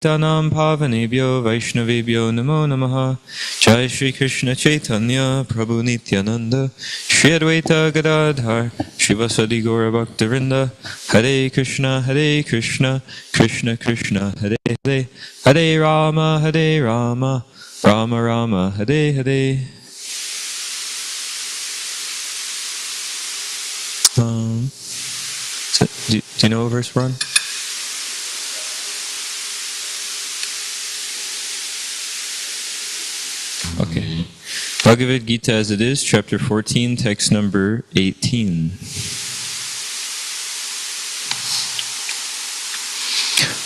Tanam Pavanebhyo Vaishnavebhyo Namo Namaha. Jai Shri Krishna Chaitanya Prabhu Nityananda Shri Advaita Gadadhar Shivasadi Gaura Bhaktavinda. Hare Krishna Krishna Krishna Hare Hare, Hare Rama Rama Rama Hare Hare. Do you know a verse we're on? Okay. Bhagavad Gita as it is, chapter 14, text number 18.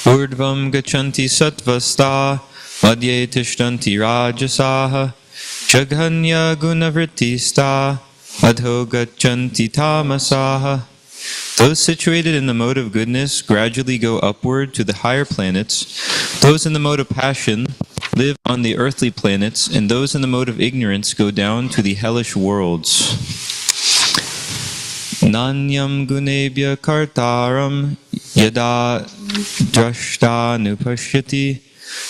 Urdvam gachanti sattvasta, madhye tishtanti rajasaha, jaghanya gunavrittista, adho gachanti tamasaha. Those situated in the mode of goodness gradually go upward to the higher planets. Those in the mode of passion live on the earthly planets, and those in the mode of ignorance go down to the hellish worlds. Nanyam gunebhya kartaram yada drashta nupashyati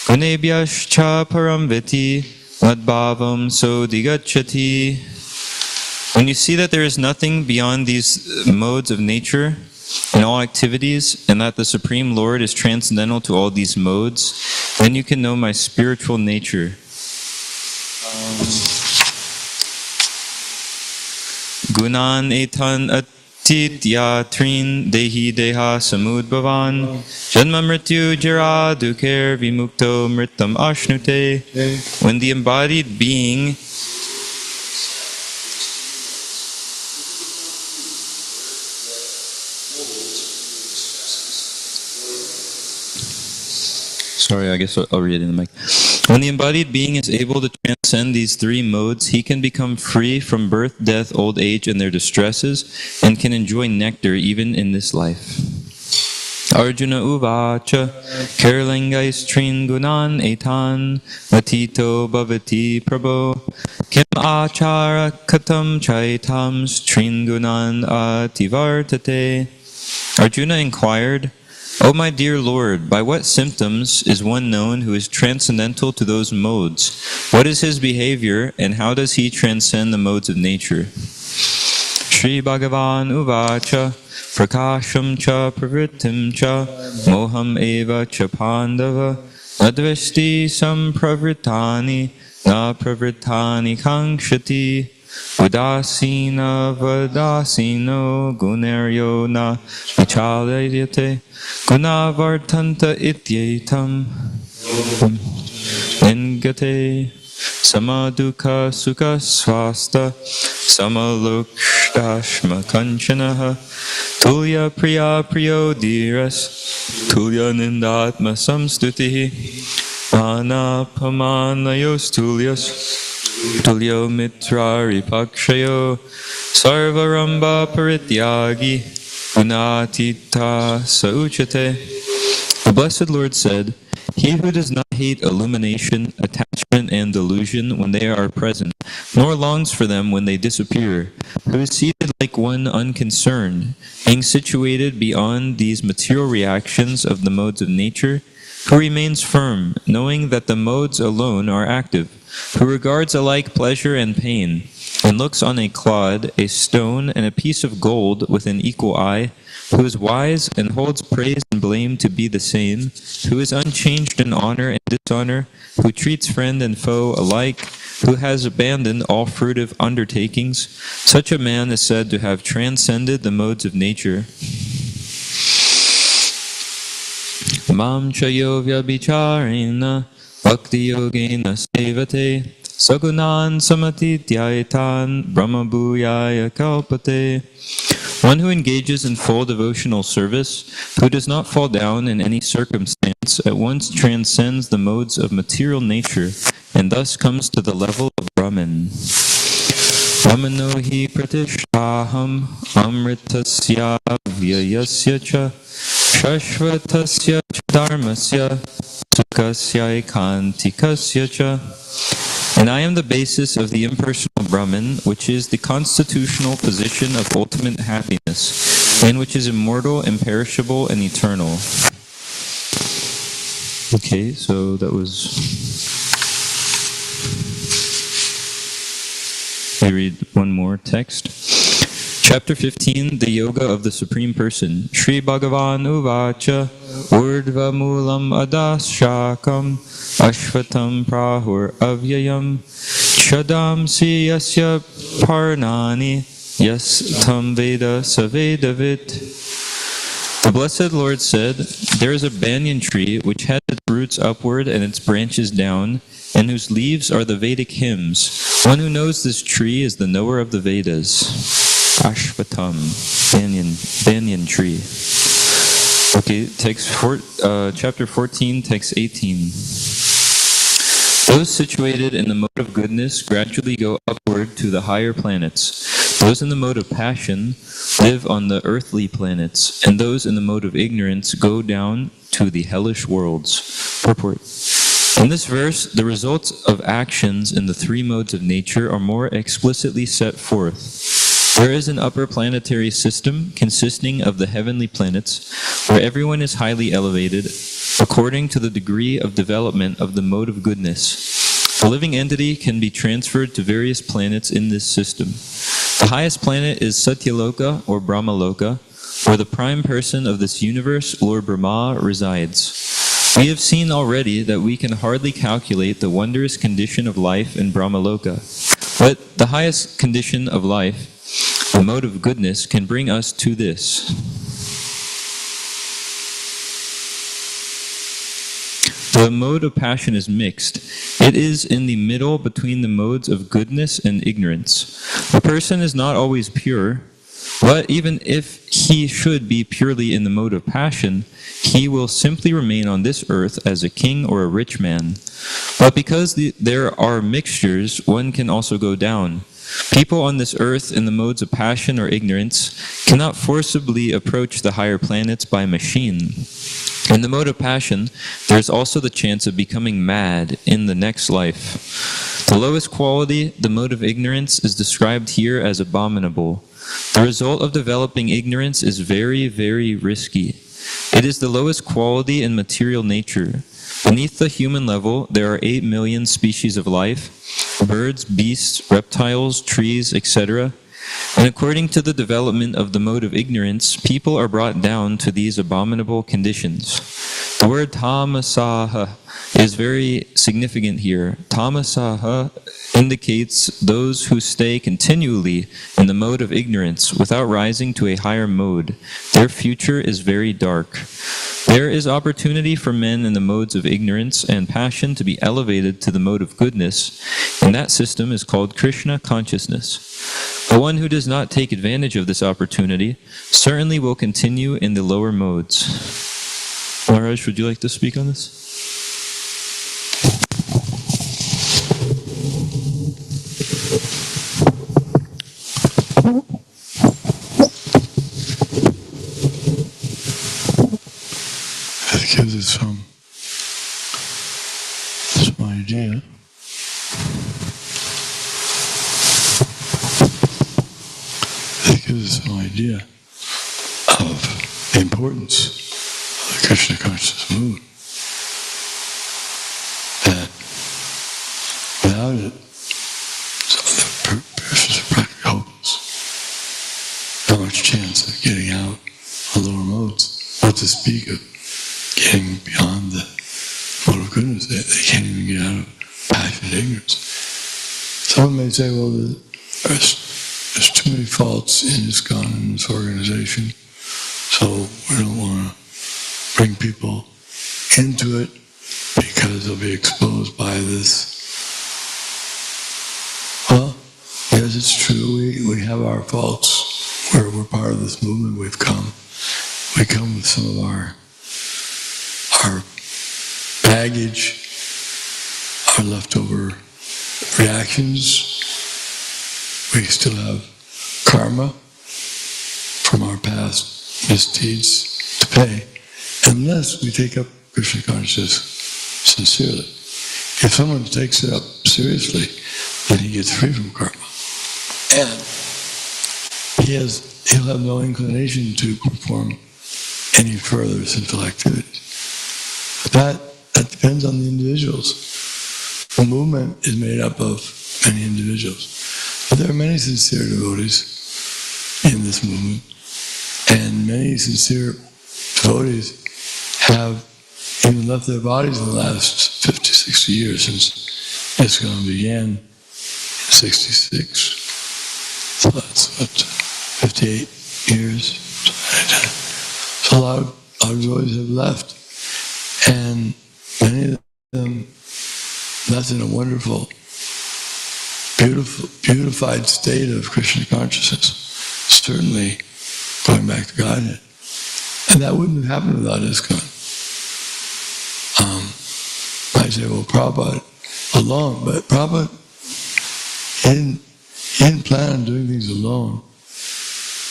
gunebhyascha param viti madbhavam sodigachati. When you see that there is nothing beyond these modes of nature in all activities, and that the Supreme Lord is transcendental to all these modes, then you can know my spiritual nature. Gunan etan atitya trin dehi deha samudbhavan janma mrityu jara dukher vimukto mritam ashnute. When the embodied being Sorry, I guess I'll read it in the mic. When the embodied being is able to transcend these three modes, he can become free from birth, death, old age, and their distresses, and can enjoy nectar even in this life. Arjuna uvacha kerlangais trin gunan etan matito bhavati prabho kim achara katam chaitams trin gunan ativartate. Arjuna inquired, O my dear Lord, by what symptoms is one known who is transcendental to those modes? What is his behavior, and how does he transcend the modes of nature? Shri Bhagavan uvacha prakasham cha pravrittim cha moham eva cha pandava advesti sampravritani na pravritani kankshati udasina vadasino guneryo na vichalayate gunavartanta ityetam engate samadukha sukha swasta samalukshashma kanchanaha tulya priya priyo dhiras tulya nindatma samstutihi anapamanayos tulyas tulyo mitrari pakshayo sarvaramba parityagi unatita sauchate. The Blessed Lord said, He who does not hate illumination, attachment, and delusion when they are present, nor longs for them when they disappear, who is seated like one unconcerned, being situated beyond these material reactions of the modes of nature, who remains firm, knowing that the modes alone are active, who regards alike pleasure and pain, and looks on a clod, a stone, and a piece of gold with an equal eye, who is wise and holds praise and blame to be the same, who is unchanged in honor and dishonor, who treats friend and foe alike, who has abandoned all fruitive undertakings, such a man is said to have transcended the modes of nature. Mam chayo vyabhicharena bhakti yogena sevate sagunan samatityaetan brahma bhuyaya kalpate. One who engages in full devotional service, who does not fall down in any circumstance, at once transcends the modes of material nature, and thus comes to the level of Brahman. Brahmano hi pratishtaham amritasya vyayasya cha shashvatasya cha dharmasya sukasya ekantikasya cha. And I am the basis of the impersonal Brahman, which is the constitutional position of ultimate happiness, and which is immortal, imperishable, and eternal. Okay, so that was... I read one more text. Chapter 15, the Yoga of the Supreme Person. Shri Bhagavan Uvacha Urdhva Moolam Adashakam Ashvatam Prahur Avyayam Chadam Si Yasya Parnani Yas Tam Veda Savedavit. The Blessed Lord said, "There is a banyan tree which has its roots upward and its branches down, and whose leaves are the Vedic hymns. One who knows this tree is the knower of the Vedas." Ashvatam, banyan tree. Okay, chapter 14, text 18. Those situated in the mode of goodness gradually go upward to the higher planets. Those in the mode of passion live on the earthly planets, and those in the mode of ignorance go down to the hellish worlds. Purport. In this verse, the results of actions in the three modes of nature are more explicitly set forth. There is an upper planetary system consisting of the heavenly planets, where everyone is highly elevated according to the degree of development of the mode of goodness. A living entity can be transferred to various planets in this system. The highest planet is Satyaloka or Brahmaloka, where the prime person of this universe, Lord Brahma, resides. We have seen already that we can hardly calculate the wondrous condition of life in Brahmaloka. But the highest condition of life, the mode of goodness, can bring us to this. The mode of passion is mixed. It is in the middle between the modes of goodness and ignorance. A person is not always pure, but even if he should be purely in the mode of passion, he will simply remain on this earth as a king or a rich man. But because there are mixtures, one can also go down. People on this earth in the modes of passion or ignorance cannot forcibly approach the higher planets by machine. In the mode of passion, there is also the chance of becoming mad in the next life. The lowest quality, the mode of ignorance, is described here as abominable. The result of developing ignorance is very, very risky. It is the lowest quality in material nature. Beneath the human level, there are 8 million species of life, birds, beasts, reptiles, trees, etc. And according to the development of the mode of ignorance, people are brought down to these abominable conditions. The word tamasaha is very significant here. Tamasaha indicates those who stay continually in the mode of ignorance without rising to a higher mode. Their future is very dark. There is opportunity for men in the modes of ignorance and passion to be elevated to the mode of goodness, and that system is called Krishna consciousness. The one who does not take advantage of this opportunity certainly will continue in the lower modes. Maharaj, would you like to speak on this? It gives us some idea. It gives us some idea of the importance of the Krishna conscious mood. That without it, the person's practically hopeless. Not much chance of getting out of lower modes. Not to speak of getting beyond the mode of goodness. They can't even get out of passionate ignorance. Someone may say, well, there's too many faults in ISKCON and this organization, so we don't want to bring people into it because they'll be exposed by this. Well, yes, it's true. We have our faults. We're part of this movement. We come with some of our baggage, our leftover reactions. We still have karma from our past misdeeds to pay, unless we take up Krishna consciousness sincerely. If someone takes it up seriously, then he gets free from karma. And he'll have no inclination to perform any further sinful activities. But that that depends on the individuals. The movement is made up of many individuals. But there are many sincere devotees in this movement, and many sincere devotees have even left their bodies in the last 50, 60 years since ISKCON began in 66. So that's what, 58 years. So a lot of devotees have left, and many of them left in a wonderful, beautified state of Krishna consciousness, certainly going back to Godhead. And that wouldn't have happened without ISKCON. I say, well, Prabhupada alone, but Prabhupada he didn't plan on doing things alone.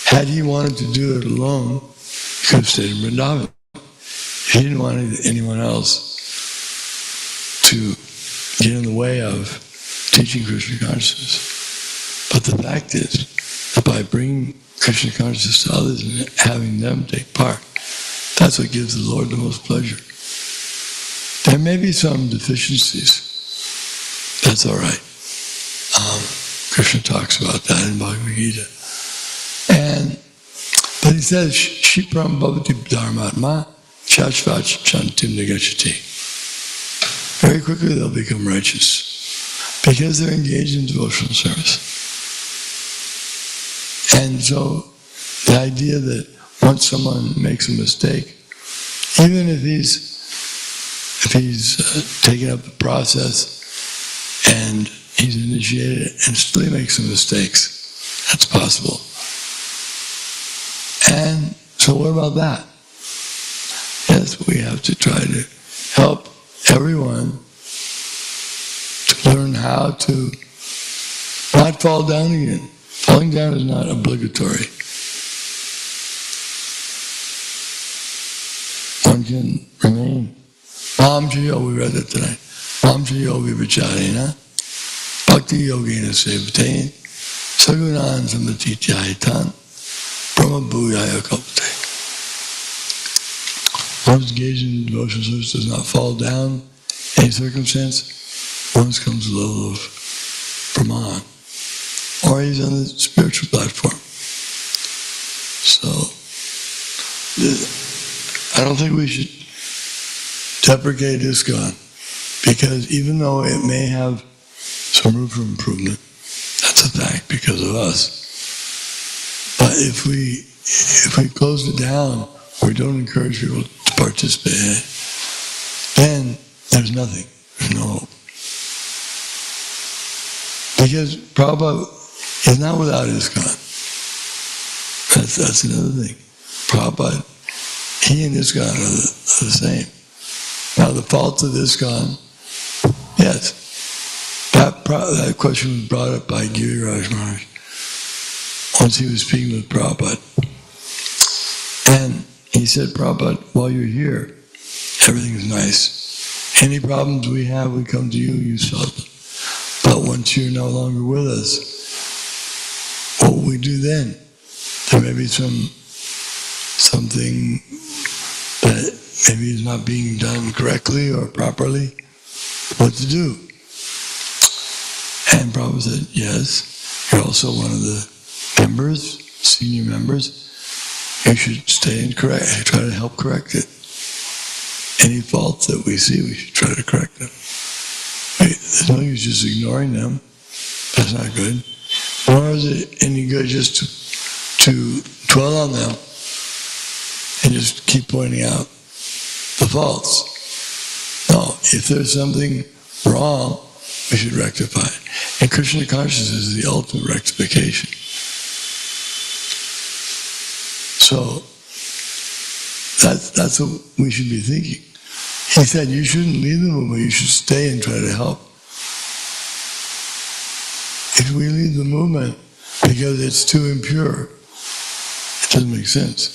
Had he wanted to do it alone, he could have stayed in Vrindavan. He didn't want anyone else to get in the way of teaching Krishna consciousness. But the fact is that by bringing Krishna consciousness to others and having them take part, that's what gives the Lord the most pleasure. There may be some deficiencies. That's all right. Krishna talks about that in Bhagavad Gita. But he says, Shipram bhavati dharmatma chachvach chantim negachati. Very quickly they'll become righteous because they're engaged in devotional service. And so the idea that once someone makes a mistake, even if he's taken up the process and he's initiated it and still he makes some mistakes, that's possible. And so what about that? Yes, we have to try to help everyone to learn how to not fall down again. Falling down is not obligatory. One can remain. Mam Chayo, we read that tonight. Mam Chayo Vivacharena Bhakti Yogena Sevatain Sagunan Samatityahitan Brahma Bhuyaya Kalpate. One who's engaged in devotional service does not fall down in any circumstance. One comes to the level of Brahman, or he's on the spiritual platform. So, I don't think we should deprecate ISKCON, because even though it may have some room for improvement, that's a fact because of us. But if we close it down, or we don't encourage people to participate, then there's nothing. There's no hope. Because Prabhupada is not without ISKCON. That's another thing. Prabhupada, he and ISKCON are the same. Now the faults of ISKCON, yes, that question was brought up by Giriraj Maharaj once he was speaking with Prabhupada. And he said, Prabhupada, while you're here, everything's nice. Any problems we have, we come to you, you solve them. But once you're no longer with us, what will we do then? There may be something that maybe is not being done correctly or properly. What to do? And Prabhupada said, yes, you're also one of the members, senior members. You should stay and try to help correct it. Any faults that we see, we should try to correct them. There's no use just ignoring them. That's not good. Nor is it any good just to dwell on them and just keep pointing out the faults. No, if there's something wrong, we should rectify it. And Krishna consciousness is the ultimate rectification. So that's what we should be thinking. He said, you shouldn't leave the movement, you should stay and try to help. If we leave the movement because it's too impure, it doesn't make sense.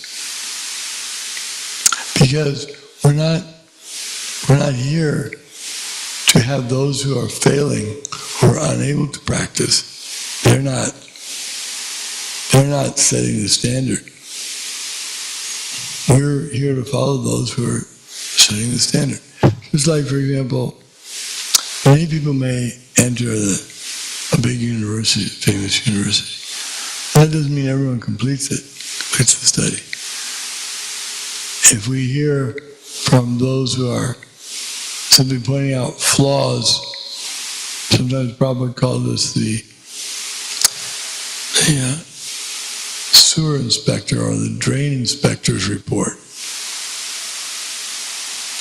Because we're not here to have those who are failing, who are unable to practice. They're not setting the standard. We're here to follow those who are setting the standard. Just like, for example, many people may enter a big university, famous university. That doesn't mean everyone completes the study. If we hear from those who are simply pointing out flaws, sometimes Prabhupada called this the sewer inspector or the drain inspector's report.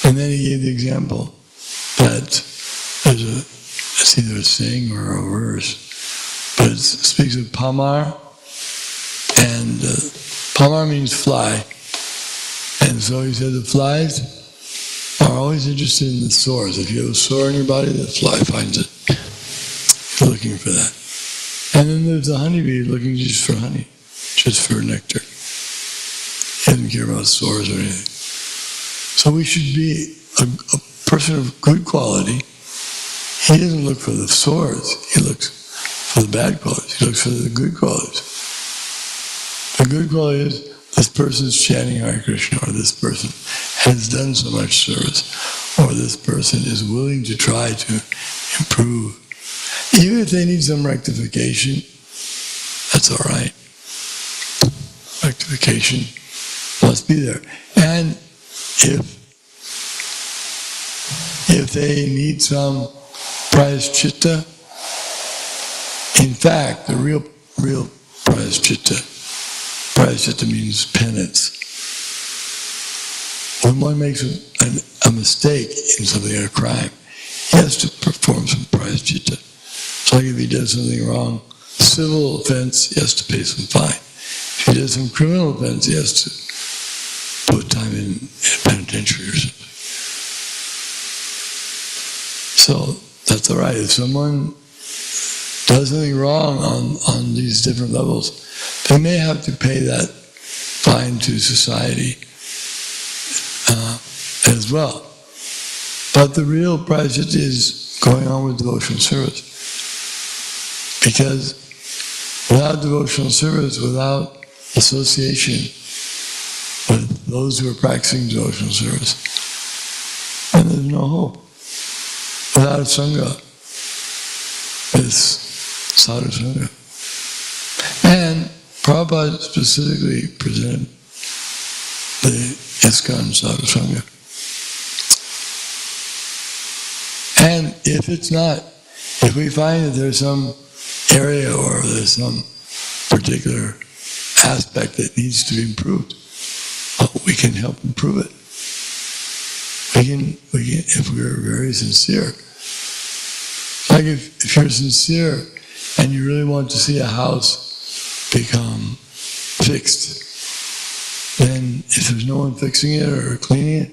And then he gave the example that it's either a saying or a verse, but it speaks of Pamar, and Pamar means fly. And so he said the flies are always interested in the sores. If you have a sore in your body, the fly finds it. You're looking for that. And then there's the honeybee looking just for honey, just for nectar. He doesn't care about sores or anything. So we should be a person of good quality. He doesn't look for the sores. He looks for the bad qualities. He looks for the good qualities. The good quality is this person's chanting Hare Krishna, or this person has done so much service, or this person is willing to try to improve. Even if they need some rectification, that's all right. Rectification must be there. And if they need some prayaschitta, in fact, the real prayaschitta means penance. When one makes a mistake in something, a crime, he has to perform some prayaschitta. It's like if he does something wrong, civil offense, he has to pay some fine. If he does some criminal offense, he has to put time in a penitentiary or something. So that's all right. If someone does something wrong on these different levels, they may have to pay that fine to society as well. But the real prayaschitta is going on with devotional service. Because without devotional service, without association with those who are practicing devotional service, then there's no hope. Without Sangha, it's sadhu Sangha. And Prabhupada specifically presented the ISKCON sadhu Sangha. And if we find that there's some area or there's some particular aspect that needs to be improved, we can help improve it. We can, if we're very sincere. Like if you're sincere and you really want to see a house become fixed, then if there's no one fixing it or cleaning it,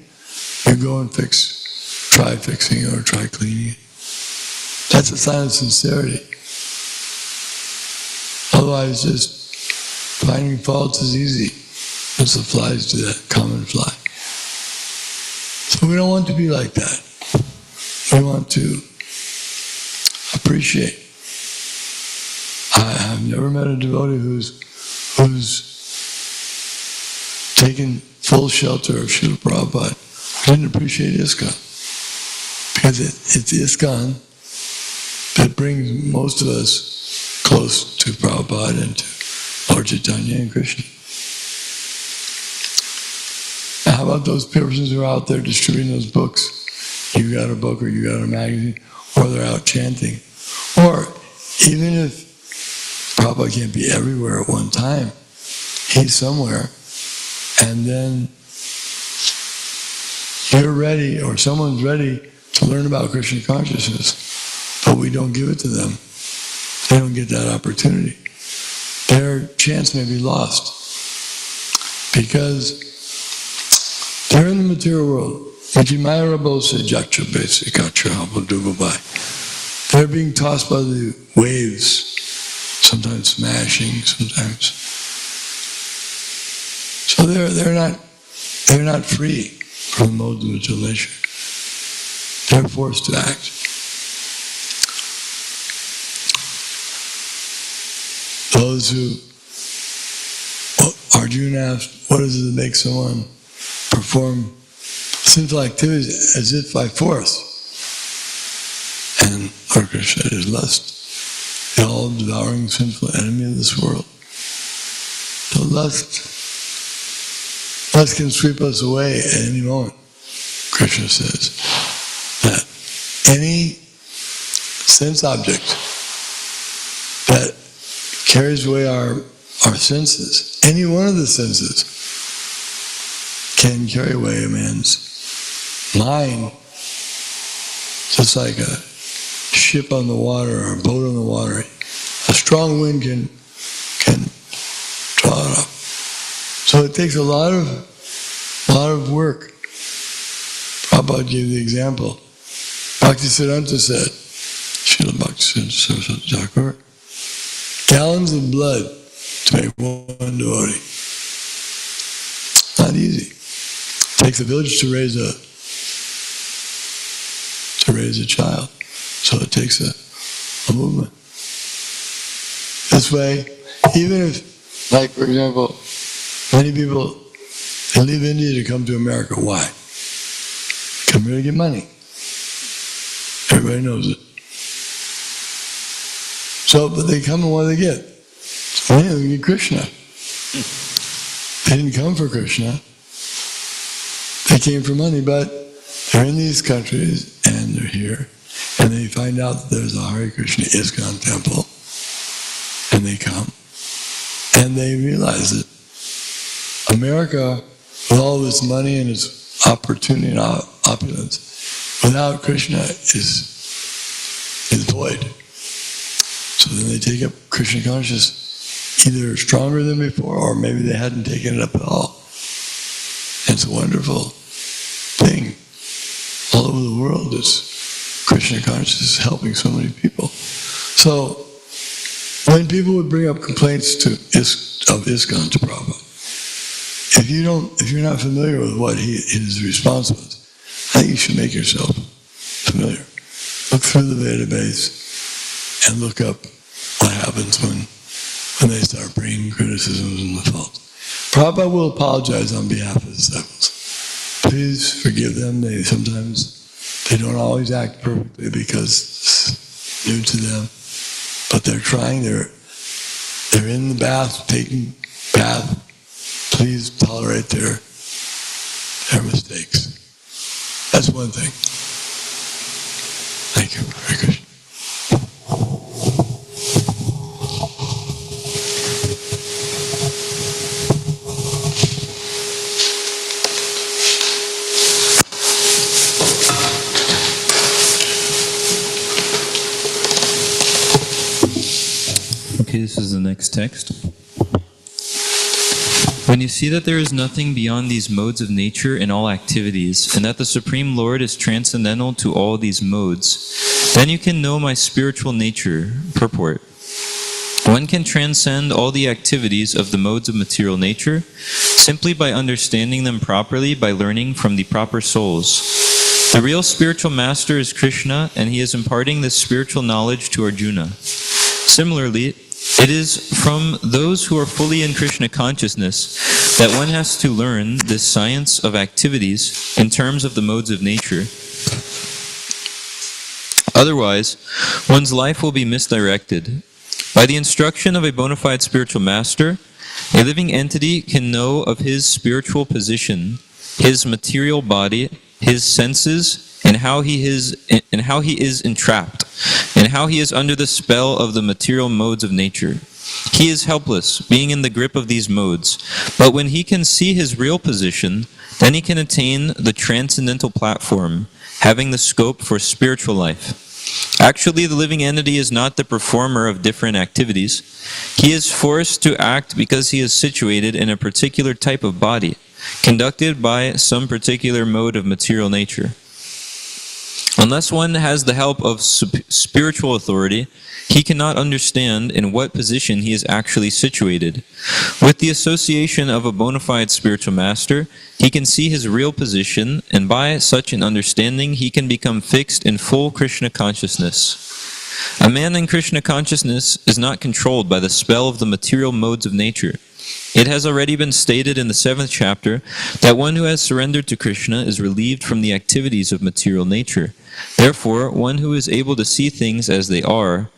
you go and try fixing it or try cleaning it. That's a sign of sincerity. Otherwise, just finding faults is easy, as the flies do that, common fly. So we don't want to be like that. We want to appreciate. I've never met a devotee who's taken full shelter of Srila Prabhupada who didn't appreciate ISKCON. Because it's ISKCON that brings most of us close to Prabhupada and to Lord Chaitanya and Krishna. Now, how about those persons who are out there distributing those books? You got a book or you got a magazine, or they're out chanting. Or even if Prabhupada can't be everywhere at one time, he's somewhere, and then you're ready, or someone's ready to learn about Krishna consciousness, but we don't give it to them. They don't get that opportunity. Their chance may be lost because they're in the material world. They're being tossed by the waves, sometimes smashing, sometimes. So they're not free from the modes of material nature. They're forced to act. Those who, Arjuna asked, what is it that makes someone perform sinful activities as if by force. And Lord Krishna is lust, the all-devouring sinful enemy of this world. So lust can sweep us away at any moment. Krishna says that any sense object that carries away our senses, any one of the senses, can carry away a man's mind, just like a ship on the water or a boat on the water. A strong wind can draw it up. So it takes a lot of work. Prabhupada gave the example. Bhaktisiddhanta said, Srila Bhaktisiddhanta Thakur, gallons of blood to make one devotee. Not easy. It takes a village to raise a child. So it takes a movement. This way, even if, like for example, many people, they leave India to come to America. Why? Come here to get money. Everybody knows it. So, but they come and what do they get? They get Krishna. They didn't come for Krishna. They came for money, but they're in these countries and they're here. And they find out that there's a Hare Krishna ISKCON temple. And they come. And they realize that America, with all of its money and its opportunity and opulence, without Krishna is void. So then they take up Krishna consciousness either stronger than before, or maybe they hadn't taken it up at all. And it's a wonderful thing. All over the world, it's Krishna consciousness helping so many people. So when people would bring up complaints of ISKCON to Prabhupada, if you're not familiar with what his response was, I think you should make yourself familiar. Look through the database and look up what happens when they start bringing criticisms and the faults. Prabhupada will apologize on behalf of his disciples. Please forgive them. They don't always act perfectly because it's new to them, but they're trying. They're in the bath, taking bath. Please tolerate their mistakes. That's one thing. Thank you. Hare Krishna. Okay, this is the next text. When you see that there is nothing beyond these modes of nature in all activities, and that the Supreme Lord is transcendental to all these modes, then you can know my spiritual nature. Purport. One can transcend all the activities of the modes of material nature simply by understanding them properly by learning from the proper souls. The real spiritual master is Krishna, and he is imparting this spiritual knowledge to Arjuna. Similarly, it is from those who are fully in Krishna consciousness that one has to learn this science of activities in terms of the modes of nature. Otherwise, one's life will be misdirected. By the instruction of a bona fide spiritual master, a living entity can know of his spiritual position, his material body, his senses, and how he is entrapped, and how he is under the spell of the material modes of nature. He is helpless, being in the grip of these modes. But when he can see his real position, then he can attain the transcendental platform, having the scope for spiritual life. Actually, the living entity is not the performer of different activities. He is forced to act because he is situated in a particular type of body, conducted by some particular mode of material nature. Unless one has the help of spiritual authority, he cannot understand in what position he is actually situated. With the association of a bona fide spiritual master, he can see his real position, and by such an understanding, he can become fixed in full Krishna consciousness. A man in Krishna consciousness is not controlled by the spell of the material modes of nature. It has already been stated in the 7th chapter that one who has surrendered to Krishna is relieved from the activities of material nature. Therefore, one who is able to see things as they are,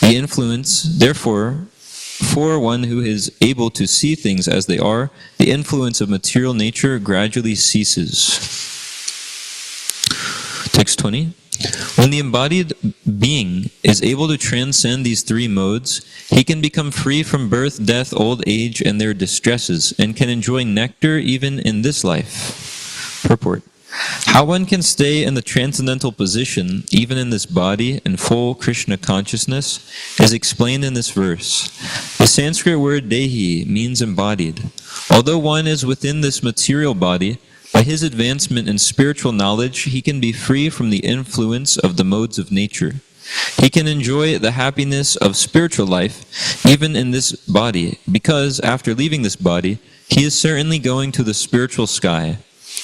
the influence, therefore, for one who is able to see things as they are, the influence of material nature gradually ceases. Text 20. When the embodied being is able to transcend these three modes, he can become free from birth, death, old age, and their distresses, and can enjoy nectar even in this life. Purport. How one can stay in the transcendental position, even in this body, in full Krishna consciousness, is explained in this verse. The Sanskrit word dehi means embodied. Although one is within this material body, by his advancement in spiritual knowledge, he can be free from the influence of the modes of nature. He can enjoy the happiness of spiritual life even in this body, because after leaving this body, he is certainly going to the spiritual sky.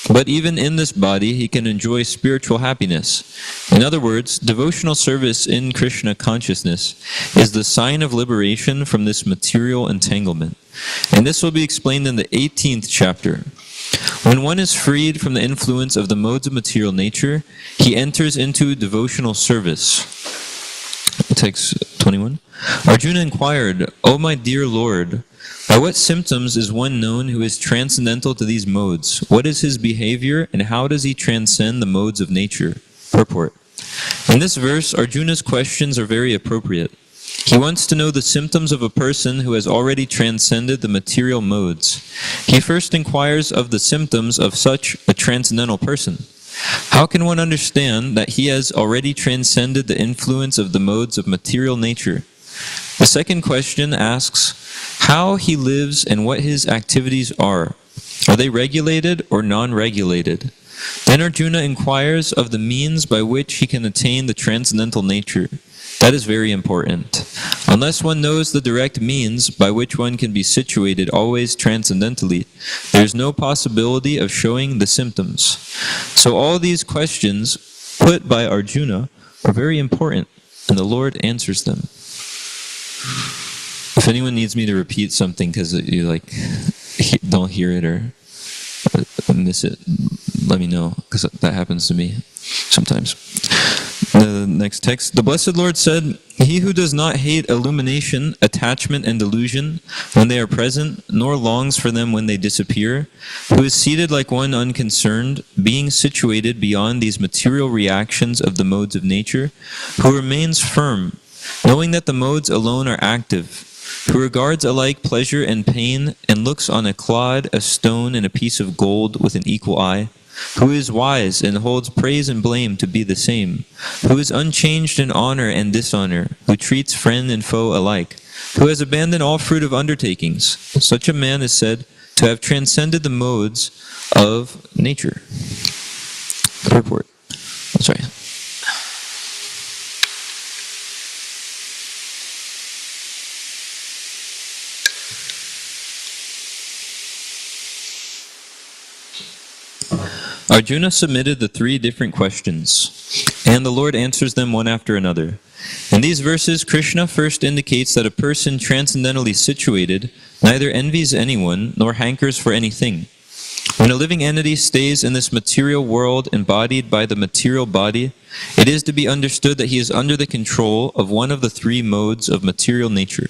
But even in this body, he can enjoy spiritual happiness. In other words, devotional service in Krishna consciousness is the sign of liberation from this material entanglement. And this will be explained in the 18th chapter. When one is freed from the influence of the modes of material nature, he enters into devotional service. Text 21. Arjuna inquired, O my dear Lord, by what symptoms is one known who is transcendental to these modes? What is his behavior, and how does he transcend the modes of nature? Purport. In this verse, Arjuna's questions are very appropriate. He wants to know the symptoms of a person who has already transcended the material modes. He first inquires of the symptoms of such a transcendental person. How can one understand that he has already transcended the influence of the modes of material nature? The second question asks how he lives and what his activities are. Are they regulated or non-regulated? Then Arjuna inquires of the means by which he can attain the transcendental nature. That is very important. Unless one knows the direct means by which one can be situated always transcendentally, there is no possibility of showing the symptoms. So all these questions put by Arjuna are very important, and the Lord answers them. If anyone needs me to repeat something because you don't hear it or miss it, let me know, because that happens to me sometimes. The next text. The Blessed Lord said, He who does not hate illumination, attachment, and delusion when they are present, nor longs for them when they disappear, who is seated like one unconcerned, being situated beyond these material reactions of the modes of nature, who remains firm, knowing that the modes alone are active, who regards alike pleasure and pain, and looks on a clod, a stone, and a piece of gold with an equal eye, who is wise and holds praise and blame to be the same, who is unchanged in honor and dishonor, who treats friend and foe alike, who has abandoned all fruit of undertakings. Such a man is said to have transcended the modes of nature. Purport. Sorry. Arjuna submitted the three different questions, and the Lord answers them one after another. In these verses, Krishna first indicates that a person transcendentally situated neither envies anyone nor hankers for anything. When a living entity stays in this material world embodied by the material body, it is to be understood that he is under the control of one of the three modes of material nature.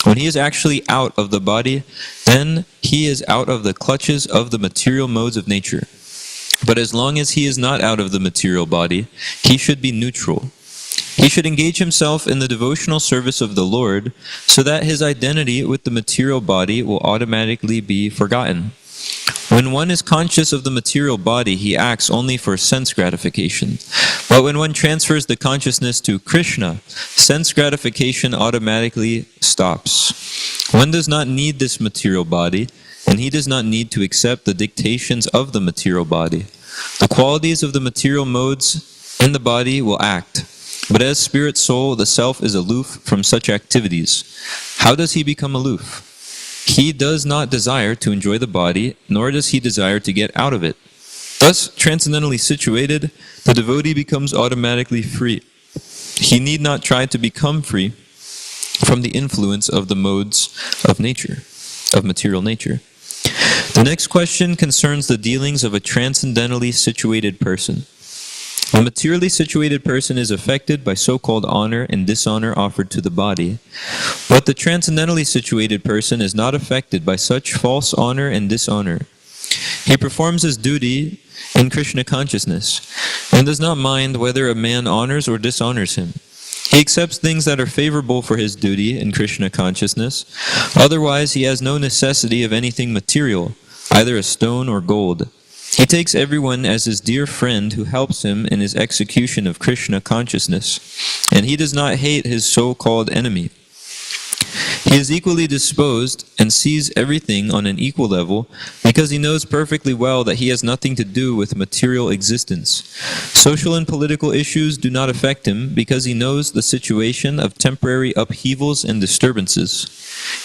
When he is actually out of the body, then he is out of the clutches of the material modes of nature. But as long as he is not out of the material body, he should be neutral. He should engage himself in the devotional service of the Lord, so that his identity with the material body will automatically be forgotten. When one is conscious of the material body, he acts only for sense gratification. But when one transfers the consciousness to Krishna, sense gratification automatically stops. One does not need this material body, and he does not need to accept the dictations of the material body. The qualities of the material modes in the body will act. But as spirit soul, the self is aloof from such activities. How does he become aloof? He does not desire to enjoy the body, nor does he desire to get out of it. Thus, transcendentally situated, the devotee becomes automatically free. He need not try to become free from the influence of the modes of nature. of material nature. The next question concerns the dealings of a transcendentally situated person. A materially situated person is affected by so-called honor and dishonor offered to the body, but the transcendentally situated person is not affected by such false honor and dishonor. He performs his duty in Krishna consciousness and does not mind whether a man honors or dishonors him. He accepts things that are favorable for his duty in Krishna consciousness. Otherwise, he has no necessity of anything material, either a stone or gold. He takes everyone as his dear friend who helps him in his execution of Krishna consciousness, and he does not hate his so-called enemy. He is equally disposed and sees everything on an equal level because he knows perfectly well that he has nothing to do with material existence. Social and political issues do not affect him because he knows the situation of temporary upheavals and disturbances.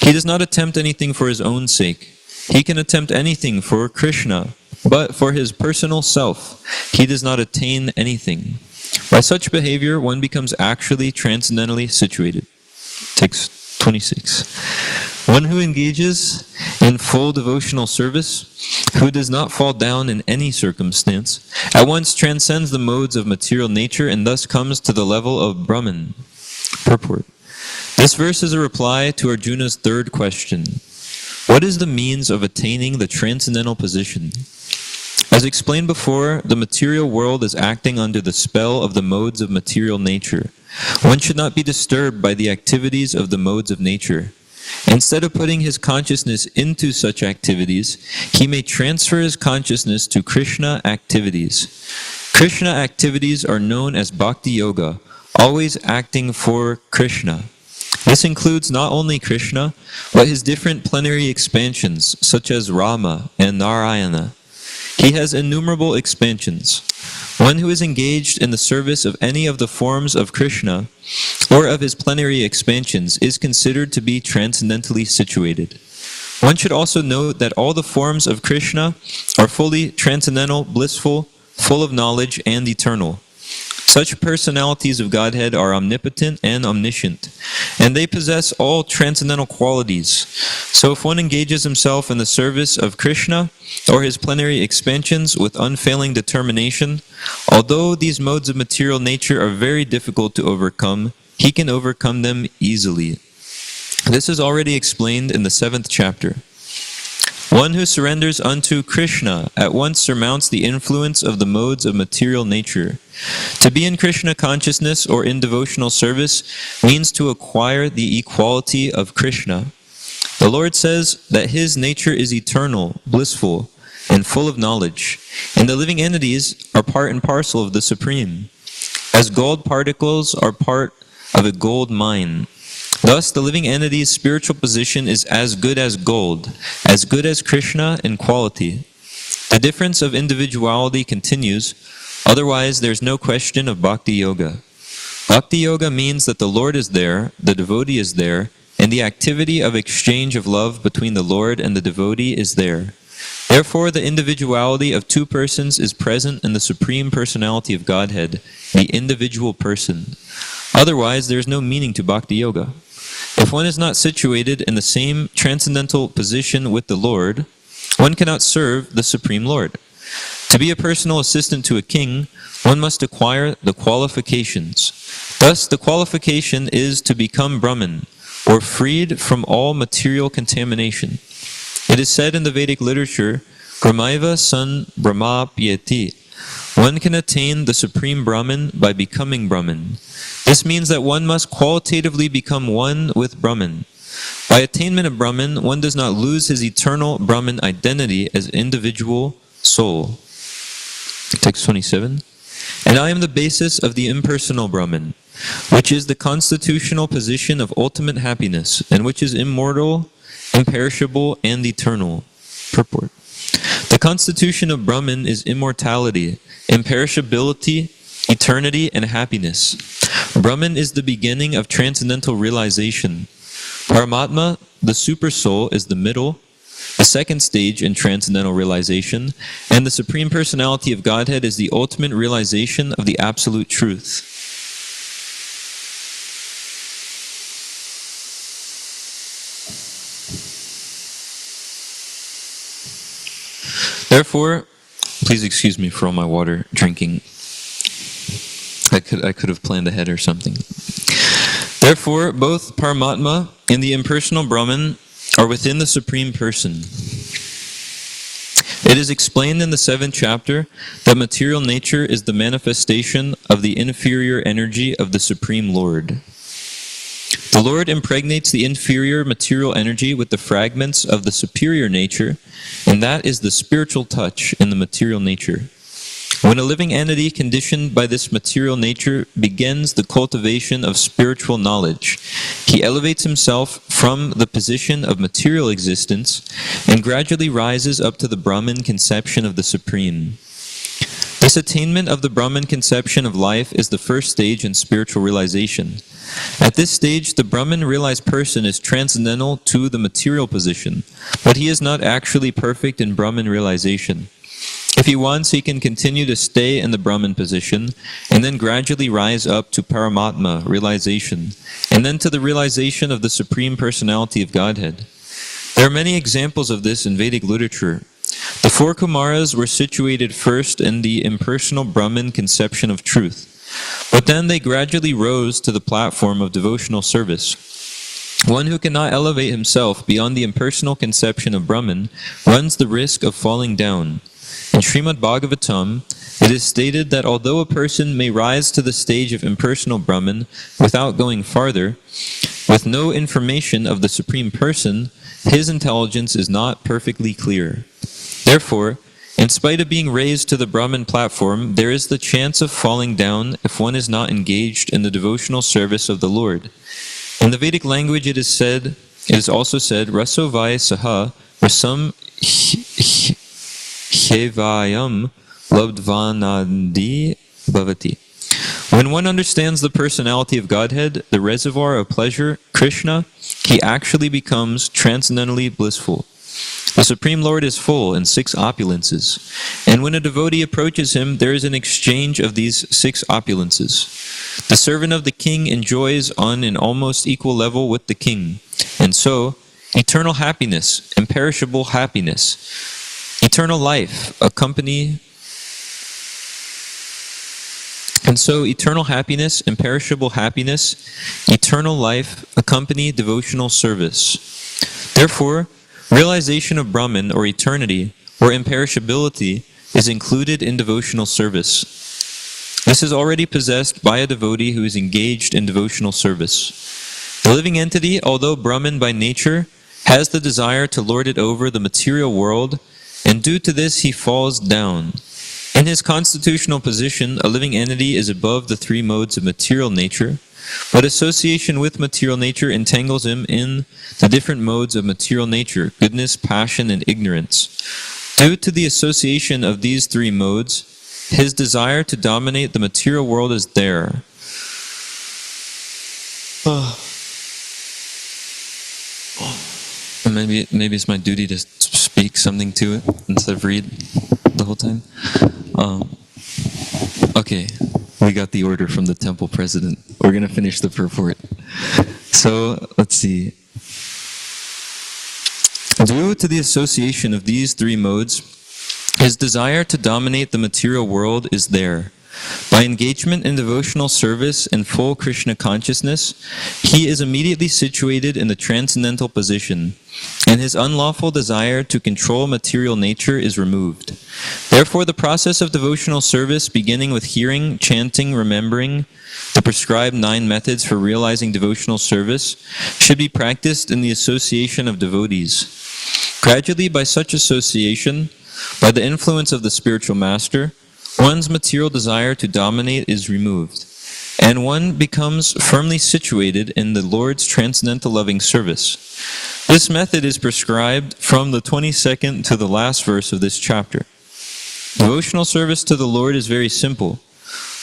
He does not attempt anything for his own sake. He can attempt anything for Krishna, but for his personal self, he does not attain anything. By such behavior, one becomes actually transcendentally situated. Text 26. One who engages in full devotional service, who does not fall down in any circumstance, at once transcends the modes of material nature and thus comes to the level of Brahman. Purport. This verse is a reply to Arjuna's third question. What is the means of attaining the transcendental position? As explained before, the material world is acting under the spell of the modes of material nature. One should not be disturbed by the activities of the modes of nature. Instead of putting his consciousness into such activities, he may transfer his consciousness to Krishna activities. Krishna activities are known as Bhakti Yoga, always acting for Krishna. This includes not only Krishna, but his different plenary expansions, such as Rama and Narayana. He has innumerable expansions. One who is engaged in the service of any of the forms of Krishna or of his plenary expansions is considered to be transcendentally situated. One should also note that all the forms of Krishna are fully transcendental, blissful, full of knowledge, and eternal. Such personalities of Godhead are omnipotent and omniscient, and they possess all transcendental qualities. So if one engages himself in the service of Krishna or his plenary expansions with unfailing determination, although these modes of material nature are very difficult to overcome, he can overcome them easily. This is already explained in the 7th chapter. One who surrenders unto Krishna at once surmounts the influence of the modes of material nature. To be in Krishna consciousness or in devotional service means to acquire the equality of Krishna. The Lord says that his nature is eternal, blissful, and full of knowledge, and the living entities are part and parcel of the Supreme, as gold particles are part of a gold mine. Thus, the living entity's spiritual position is as good as Krishna in quality. The difference of individuality continues, otherwise there is no question of Bhakti Yoga. Bhakti Yoga means that the Lord is there, the devotee is there, and the activity of exchange of love between the Lord and the devotee is there. Therefore, the individuality of two persons is present in the Supreme Personality of Godhead, the individual person. Otherwise, there is no meaning to Bhakti Yoga. If one is not situated in the same transcendental position with the Lord, one cannot serve the Supreme Lord. To be a personal assistant to a king, one must acquire the qualifications. Thus, the qualification is to become Brahman, or freed from all material contamination. It is said in the Vedic literature, Brahmaiva san Brahmapyati. One can attain the Supreme Brahman by becoming Brahman. This means that one must qualitatively become one with Brahman. By attainment of Brahman, one does not lose his eternal Brahman identity as individual soul. Text 27. And I am the basis of the impersonal Brahman, which is the constitutional position of ultimate happiness, and which is immortal, imperishable, and eternal. Purport. The constitution of Brahman is immortality, imperishability, eternity, and happiness. Brahman is the beginning of transcendental realization. Paramatma, the super soul, is the middle, the second stage in transcendental realization, and the Supreme Personality of Godhead is the ultimate realization of the absolute truth. Therefore, please excuse me for all my water drinking. I could have planned ahead or something. Therefore, both Paramatma and the impersonal Brahman are within the Supreme Person. It is explained in the 7th chapter that material nature is the manifestation of the inferior energy of the Supreme Lord. The Lord impregnates the inferior material energy with the fragments of the superior nature, and that is the spiritual touch in the material nature. When a living entity conditioned by this material nature begins the cultivation of spiritual knowledge, he elevates himself from the position of material existence and gradually rises up to the Brahman conception of the Supreme. This attainment of the Brahman conception of life is the first stage in spiritual realization. At this stage, the Brahman realized person is transcendental to the material position, but he is not actually perfect in Brahman realization. If he wants, he can continue to stay in the Brahman position, and then gradually rise up to Paramatma realization, and then to the realization of the Supreme Personality of Godhead. There are many examples of this in Vedic literature. The 4 Kumaras were situated first in the impersonal Brahman conception of truth, but then they gradually rose to the platform of devotional service. One who cannot elevate himself beyond the impersonal conception of Brahman runs the risk of falling down. In Srimad Bhagavatam, it is stated that although a person may rise to the stage of impersonal Brahman without going farther, with no information of the Supreme Person, his intelligence is not perfectly clear. Therefore, in spite of being raised to the Brahman platform, there is the chance of falling down if one is not engaged in the devotional service of the Lord. In the Vedic language, it is also said, Raso vai saha rasam Hevayam labdvanadi bhavati. When one understands the personality of Godhead, the reservoir of pleasure, Krishna, he actually becomes transcendently blissful. The Supreme Lord is full in 6 opulences, and when a devotee approaches him, there is an exchange of these 6 opulences. The servant of the king enjoys on an almost equal level with the king, and so eternal happiness, imperishable happiness, eternal life accompany eternal happiness, imperishable happiness, eternal life accompany devotional service. Therefore, realization of Brahman or eternity or imperishability is included in devotional service. This is already possessed by a devotee who is engaged in devotional service. The living entity, although Brahman by nature, has the desire to lord it over the material world, and due to this he falls down. In his constitutional position, a living entity is above the 3 modes of material nature, but association with material nature entangles him in the different modes of material nature, goodness, passion, and ignorance. Due to the association of these 3 modes, his desire to dominate the material world is there. Maybe it's my duty to speak something to it instead of read the whole time. Okay, we got the order from the temple president. We're going to finish the purport. So, let's see. Due to the association of these 3 modes, his desire to dominate the material world is there. By engagement in devotional service and full Krishna consciousness, he is immediately situated in the transcendental position, and his unlawful desire to control material nature is removed. Therefore, the process of devotional service, beginning with hearing, chanting, remembering, the prescribed 9 methods for realizing devotional service, should be practiced in the association of devotees. Gradually, by such association, by the influence of the spiritual master, one's material desire to dominate is removed, and one becomes firmly situated in the Lord's transcendental loving service. This method is prescribed from the 22nd to the last verse of this chapter. Devotional service to the Lord is very simple.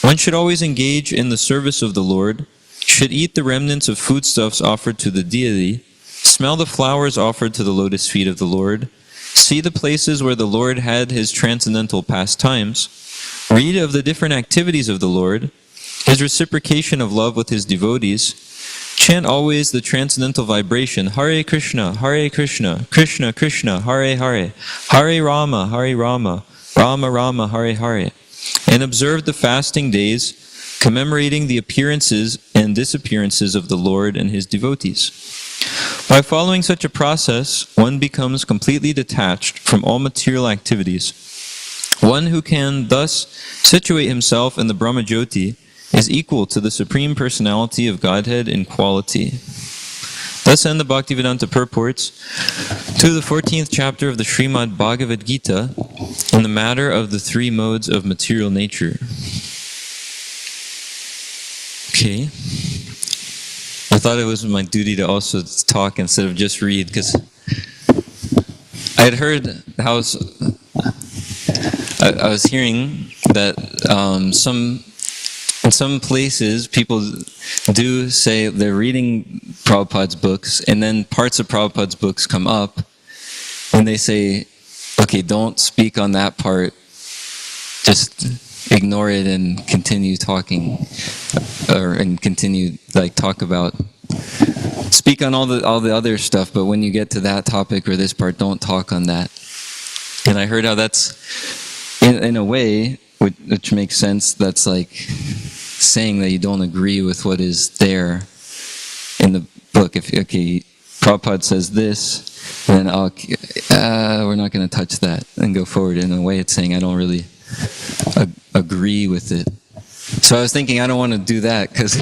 One should always engage in the service of the Lord, should eat the remnants of foodstuffs offered to the deity, smell the flowers offered to the lotus feet of the Lord, see the places where the Lord had his transcendental pastimes, read of the different activities of the Lord, his reciprocation of love with his devotees, Chant always the transcendental vibration, Hare Krishna, Krishna Krishna, Hare Hare, Hare Rama, Rama Rama, Hare Hare. And observe the fasting days, commemorating the appearances and disappearances of the Lord and his devotees. By following such a process, one becomes completely detached from all material activities. One who can thus situate himself in the Brahmajyoti is equal to the Supreme Personality of Godhead in quality. Thus end the Bhaktivedanta purports to the 14th chapter of the Srimad Bhagavad Gita in the matter of the three modes of material nature. Okay. I thought it was my duty to also talk instead of just read, because I had heard how I was hearing that in some places people do say they're reading Prabhupada's books, and then parts of Prabhupada's books come up, and they say, okay, don't speak on that part, just ignore it and continue talking, and continue talk about, speak on all the other stuff, but when you get to that topic or this part, don't talk on that. And I heard how that's in a way, which makes sense, that's like saying that you don't agree with what is there in the book. If Prabhupada says this, then we're not going to touch that and go forward. In a way, it's saying I don't really agree with it. So I was thinking I don't want to do that, because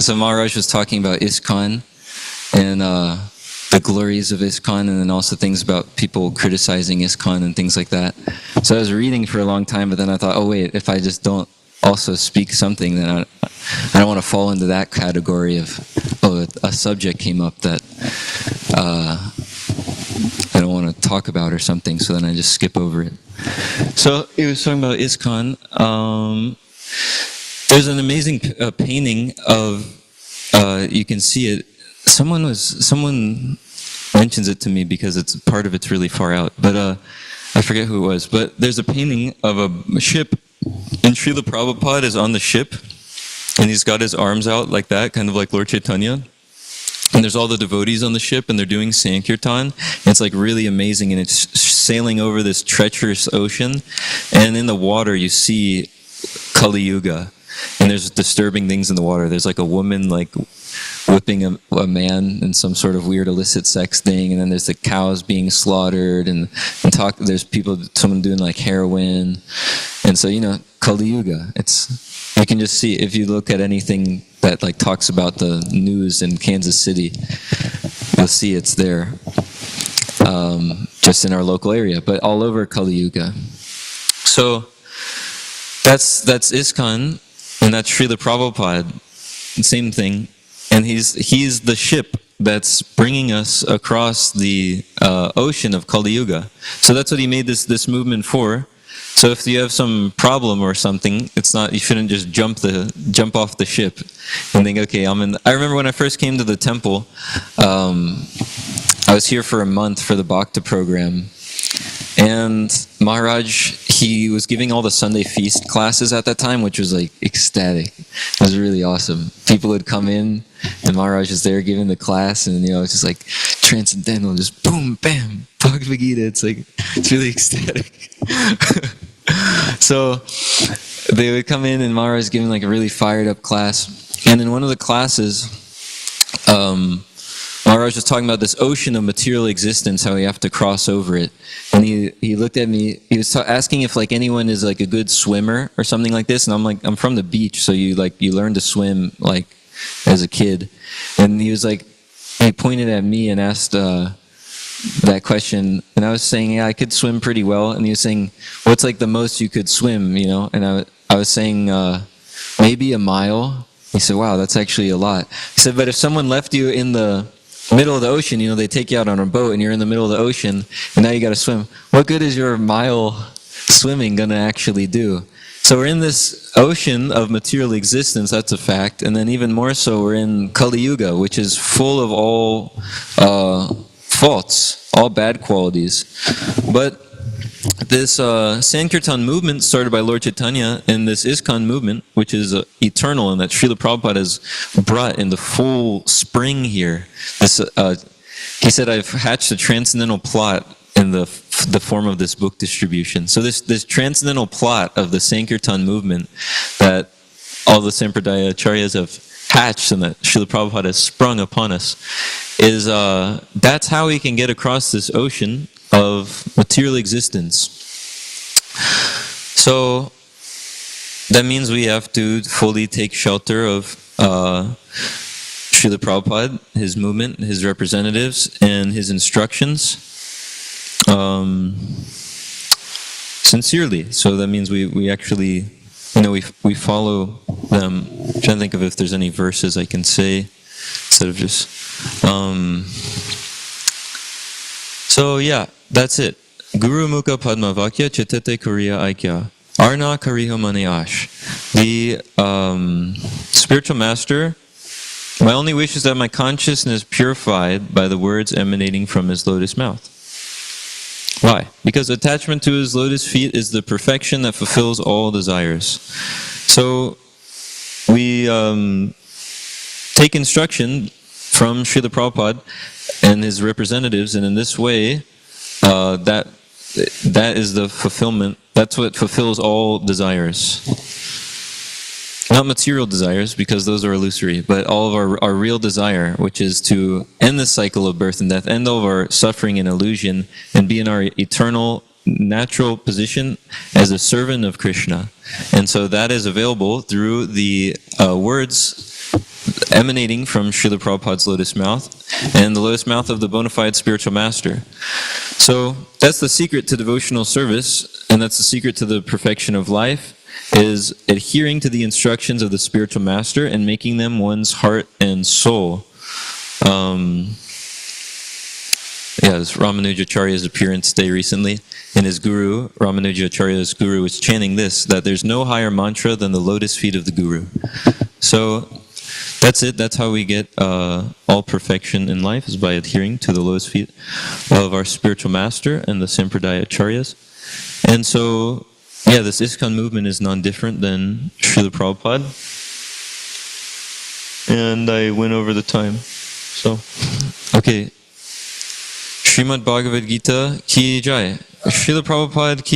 so Maharaj was talking about ISKCON and the glories of ISKCON, and then also things about people criticizing ISKCON and things like that. So I was reading for a long time, but then I thought, oh wait, if I just don't also speak something, then I don't want to fall into that category of, a subject came up that I don't want to talk about or something, so then I just skip over it. So he was talking about ISKCON. There's an amazing painting of, you can see it. Someone mentions it to me because part of it's really far out, but I forget who it was. But there's a painting of a ship, and Srila Prabhupada is on the ship, and he's got his arms out like that, kind of like Lord Chaitanya. And there's all the devotees on the ship, and they're doing Sankirtan. And it's like really amazing, and it's sailing over this treacherous ocean. And in the water, you see Kali Yuga, and there's disturbing things in the water. There's like a woman like whipping a man in some sort of weird illicit sex thing, and then there's the cows being slaughtered, and there's someone doing like heroin, and so Kali Yuga. You can just see, if you look at anything that like talks about the news in Kansas City, you'll see it's there, just in our local area, but all over Kali Yuga. So that's ISKCON, and that's Srila Prabhupada, same thing. And he's the ship that's bringing us across the ocean of Kali Yuga. So that's what he made this movement for. So if you have some problem or something, you shouldn't just jump off the ship and think, okay, I remember when I first came to the temple, I was here for a month for the Bhakta program. And Maharaj, he was giving all the Sunday feast classes at that time, which was like ecstatic. It was really awesome. People would come in, and Maharaj was there giving the class, and it's just like transcendental, just boom, bam, Bhagavad Gita. It's really ecstatic. So they would come in, and Maharaj was giving like a really fired up class. And in one of the classes, Maharaj was talking about this ocean of material existence, how we have to cross over it. And he looked at me, he was asking if like anyone is like a good swimmer or something like this. And I'm like, I'm from the beach, so you learn to swim like as a kid. And he was like, he pointed at me and asked that question. And I was saying, yeah, I could swim pretty well. And he was saying, what's like the most you could swim, And I was saying, maybe a mile. He said, wow, that's actually a lot. He said, but if someone left you in the middle of the ocean, they take you out on a boat and you're in the middle of the ocean and now you got to swim. What good is your mile swimming going to actually do? So we're in this ocean of material existence, that's a fact. And then even more so, we're in Kali Yuga, which is full of all faults, all bad qualities. But this Sankirtan movement started by Lord Chaitanya, and this ISKCON movement, which is eternal and that Srila Prabhupada has brought in the full spring here. This, he said, I've hatched a transcendental plot in the form of this book distribution. So this transcendental plot of the Sankirtan movement that all the Sampradaya Acharyas have hatched and that Srila Prabhupada has sprung upon us is that's how we can get across this ocean of material existence. So that means we have to fully take shelter of Srila Prabhupada, his movement, his representatives, and his instructions sincerely. So that means we actually, we follow them. I'm trying to think of if there's any verses I can say instead of just. So yeah, that's it. Guru Mukha Padma Vakya Chitete Kuriya Aikya Arna Kariho Mane Ash. The spiritual master, my only wish is that my consciousness purified by the words emanating from his lotus mouth. Why? Because attachment to his lotus feet is the perfection that fulfills all desires. So we take instruction from Srila Prabhupada and his representatives, and in this way, that is the fulfillment. That's what fulfills all desires. Not material desires, because those are illusory, but all of our real desire, which is to end the cycle of birth and death, end all of our suffering and illusion, and be in our eternal, natural position as a servant of Krishna. And so that is available through the words emanating from Srila Prabhupada's lotus mouth and the lotus mouth of the bona fide spiritual master. So that's the secret to devotional service, and that's the secret to the perfection of life, is adhering to the instructions of the spiritual master and making them one's heart and soul. This Ramanujacharya's appearance day recently, and his guru, Ramanujacharya's guru, was chanting this, that there's no higher mantra than the lotus feet of the guru. So that's it. That's how we get all perfection in life, is by adhering to the lotus feet of our spiritual master and the Sampradaya Acharyas. And so, this ISKCON movement is non-different than Srila Prabhupada. And I went over the time. So, okay. Srimad Bhagavad Gita ki jai. Srila Prabhupada ki